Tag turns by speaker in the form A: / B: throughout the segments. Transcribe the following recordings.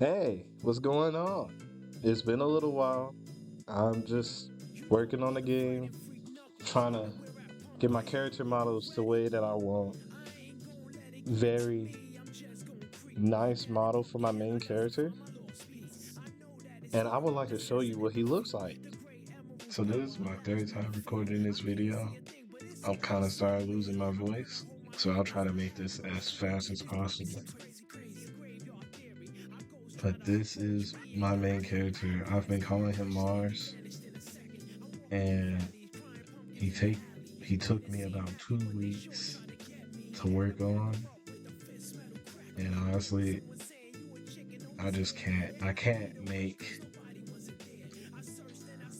A: Hey, what's going on? It's been a little while. I'm just working on the game, trying to get my character models the way that I want. Very nice model for my main character, and I would like to show you what he looks like. So this is my third time recording this video. I'm kind of started losing my voice, so I'll try to make this as fast as possible. But this is my main character. I've been calling him Mars, and He take he took me about 2 weeks to work on, and honestly, I can't make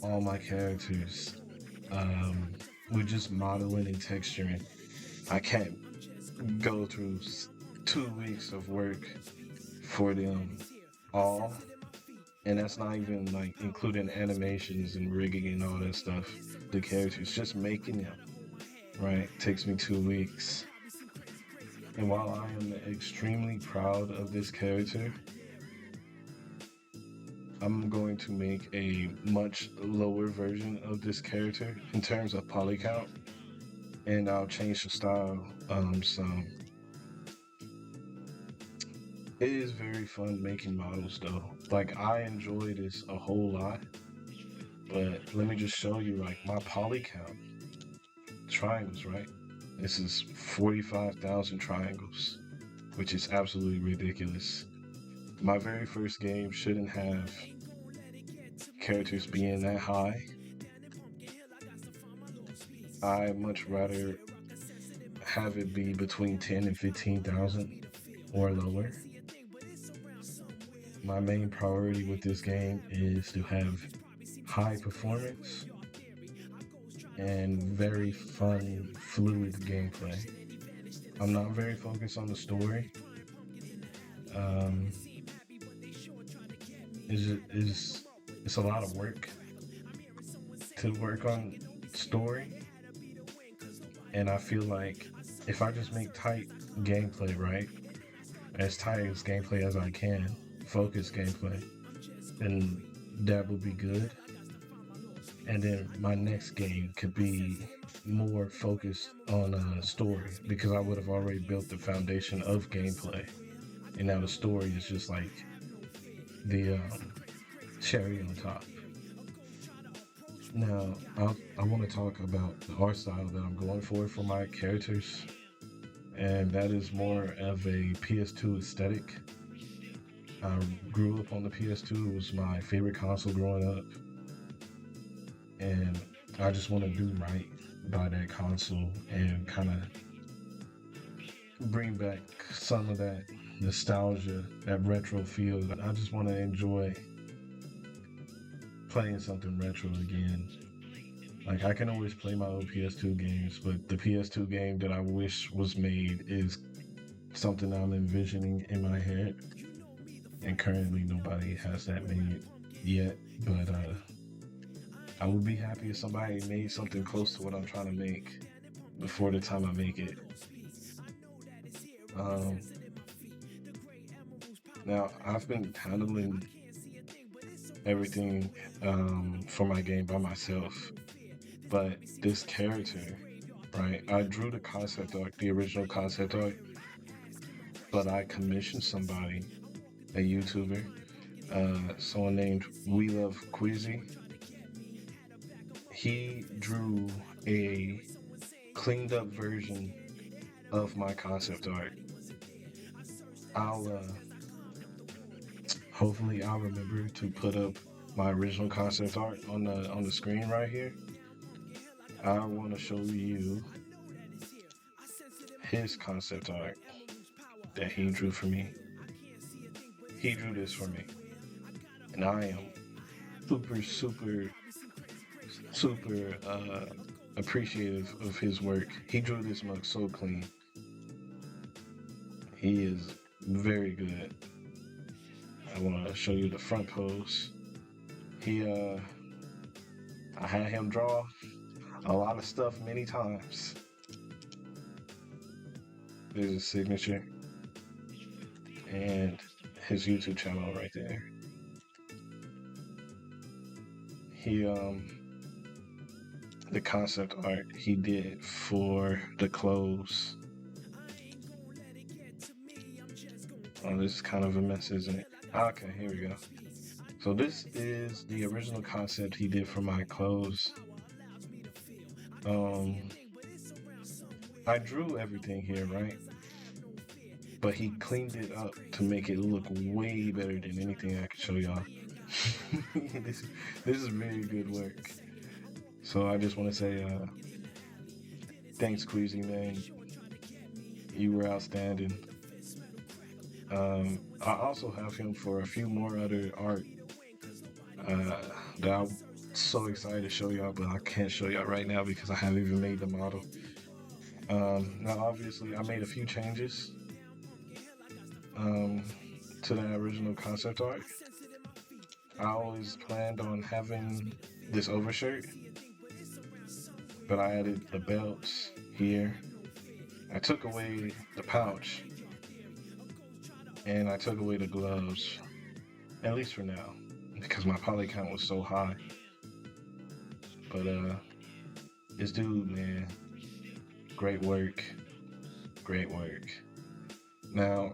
A: all my characters with just modeling and texturing. I can't go through 2 weeks of work for them all, and that's not even like including animations and rigging and all that stuff. The characters, just making them, right, takes me 2 weeks. And while I am extremely proud of this character, I'm going to make a much lower version of this character in terms of poly count, and I'll change the style some. It is very fun making models though. Like, I enjoy this a whole lot, but let me just show you like my poly count. Triangles, right? This is 45,000 triangles, which is absolutely ridiculous. My very first game shouldn't have characters being that high. I much rather have it be between 10 and 15,000 or lower. My main priority with this game is to have high performance and very fun, fluid gameplay. I'm not very focused on the story. Um, it's a lot of work to work on story, and I feel like if I just make tight gameplay, right, as tight as gameplay as I can, focus gameplay, then that would be good. And then my next game could be more focused on a story, because I would have already built the foundation of gameplay, and now the story is just like the cherry on top. Now, I want to talk about the art style that I'm going for my characters, and that is more of a PS2 aesthetic. I grew up on the PS2. It was my favorite console growing up, and I just want to do right by that console and kind of bring back some of that nostalgia, that retro feel. I just want to enjoy playing something retro again. Like, I can always play my old PS2 games, but the PS2 game that I wish was made is something I'm envisioning in my head, and currently nobody has that made yet. But I would be happy if somebody made something close to what I'm trying to make before the time I make it. Um, Now, I've been handling everything for my game by myself, but this character, right? I drew the concept art, the original concept art, but I commissioned somebody, a YouTuber, someone named Weluvkweezy. He drew a cleaned up version of my concept art. I'll hopefully I'll remember to put up my original concept art on the screen right here. I want to show you his concept art that he drew for me. He drew this for me, and I am super appreciative of his work. He drew this mug so clean. He is very good. I want to show you the front pose. I had him draw a lot of stuff many times. There's his signature, and his YouTube channel right there. He the concept art he did for the clothes. Oh, this is kind of a mess, isn't it? Okay, here we go. So this is the original concept he did for my clothes. I drew everything here, right? But he cleaned it up to make it look way better than anything I could show y'all. this is very good work. So I just want to say thanks, Queezy, man. You were outstanding. I also have him for a few more other art that I'm so excited to show y'all, but I can't show y'all right now because I haven't even made the model. Now, obviously, I made a few changes to that original concept art. I always planned on having this overshirt, but I added the belts here. I took away the pouch, and I took away the gloves, at least for now, because my poly count was so high. But this dude, man, great work. Now,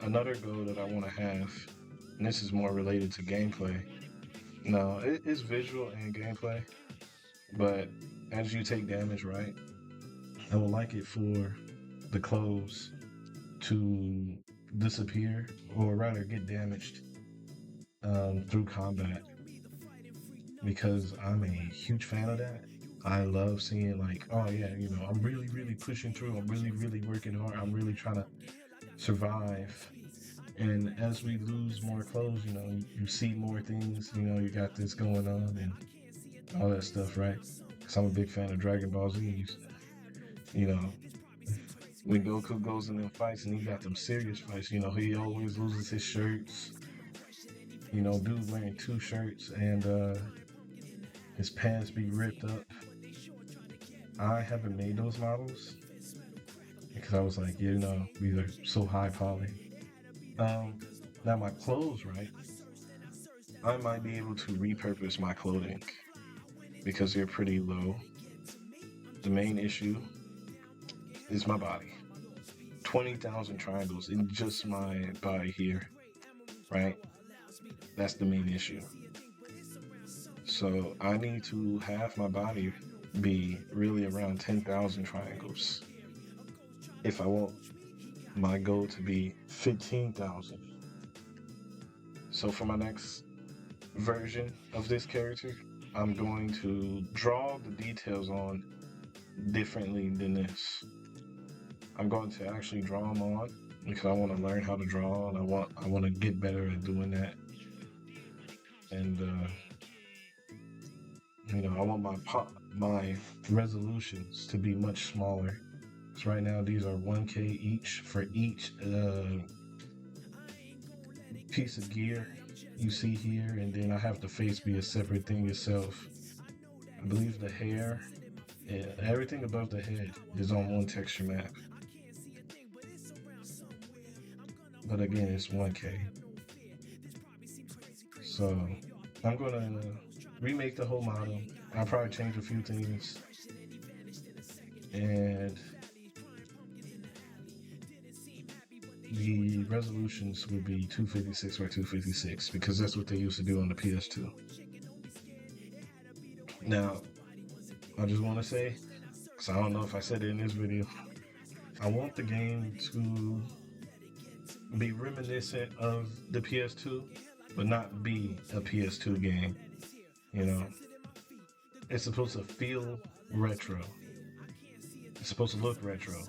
A: another goal that I want to have, and this is more related to gameplay. No, it is visual and gameplay, but as you take damage, right, I would like it for the clothes to disappear, or rather get damaged through combat, because I'm a huge fan of that. I love seeing like, oh yeah, you know, I'm really pushing through, I'm really working hard, I'm really trying to survive. And as we lose more clothes, you know, you see more things, you know, you got this going on and all that stuff, right? Because I'm a big fan of Dragon Ball Z. You know, when Goku goes in them fights and he got them serious fights, you know, he always loses his shirts. You know, dude wearing 2 shirts and his pants be ripped up. I haven't made those models because I was like, you know, these are so high poly. Now my clothes, right? I might be able to repurpose my clothing because they're pretty low. The main issue is my body. 20,000 triangles in just my body here, right? That's the main issue. So I need to have my body be really around 10,000 triangles if I want my goal to be 15,000. So for my next version of this character, I'm going to draw the details on differently than this. I'm going to actually draw them on because I want to learn how to draw, and I want to get better at doing that. And you know, I want my resolutions to be much smaller. So right now these are 1K each for each piece of gear you see here, and then I have the face be a separate thing itself. I believe the hair, yeah, everything above the head is on one texture map. But again, it's 1K. So I'm gonna remake the whole model. I'll probably change a few things. And the resolutions would be 256 by 256 because that's what they used to do on the PS2. Now, I just want to say, because I don't know if I said it in this video, I want the game to be reminiscent of the PS2, but not be a PS2 game. You know, it's supposed to feel retro. It's supposed to look retro,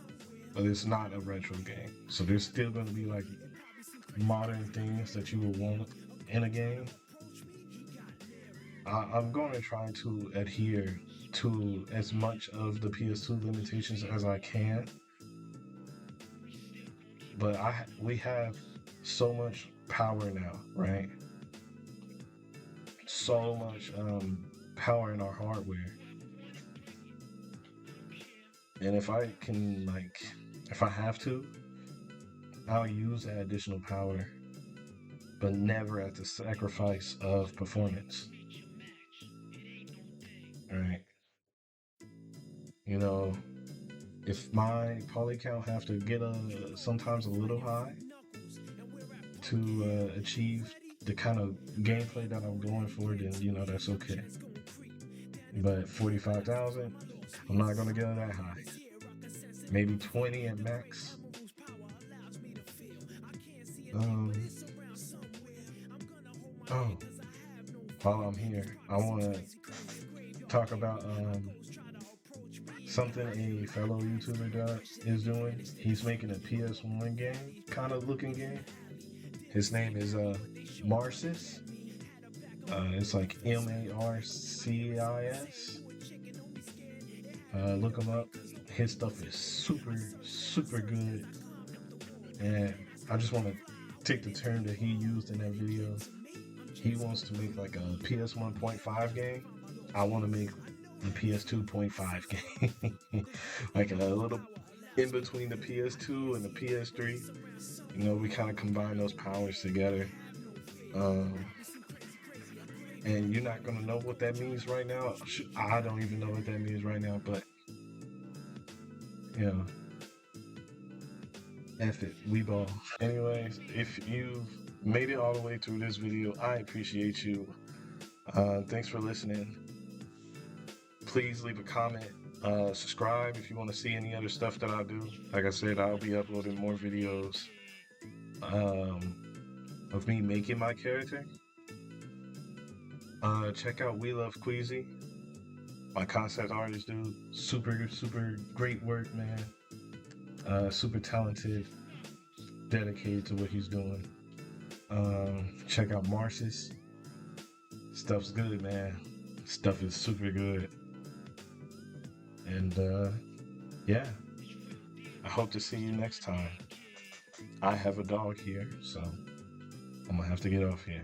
A: but it's not a retro game. So there's still going to be like modern things that you would want in a game. I'm going to try to adhere to as much of the PS2 limitations as I can. But we have so much power now, right? So much power in our hardware. And if I can, like, if I have to, I'll use that additional power, but never at the sacrifice of performance. Alright. You know, if my poly count have to get sometimes a little high to achieve the kind of gameplay that I'm going for, then you know that's okay. But 45,000, I'm not gonna get that high. Maybe 20 at max. Oh, while I'm here, I want to talk about something a fellow YouTuber is doing. He's making a PS1 game, kind of looking game. His name is Marcis. It's like Marcis. Look him up. His stuff is super, super good. And I just want to take the term that he used in that video. He wants to make like a PS 1.5 game. I want to make the PS 2.5 game. Like a little in between the PS2 and the PS3. You know, we kind of combine those powers together. And you're not gonna know what that means right now. I don't even know what that means right now, but you know, F it, we ball. Anyways, if you've made it all the way through this video, I appreciate you. Thanks for listening. Please leave a comment. Subscribe if you want to see any other stuff that I do. Like I said, I'll be uploading more videos of me making my character. Check out Weluvkweezy, my concept artist dude. Super, super great work, man. Super talented, dedicated to what he's doing. Check out Marcis. Stuff's good, man. Stuff is super good. And yeah, I hope to see you next time. I have a dog here, so I'm gonna have to get off here.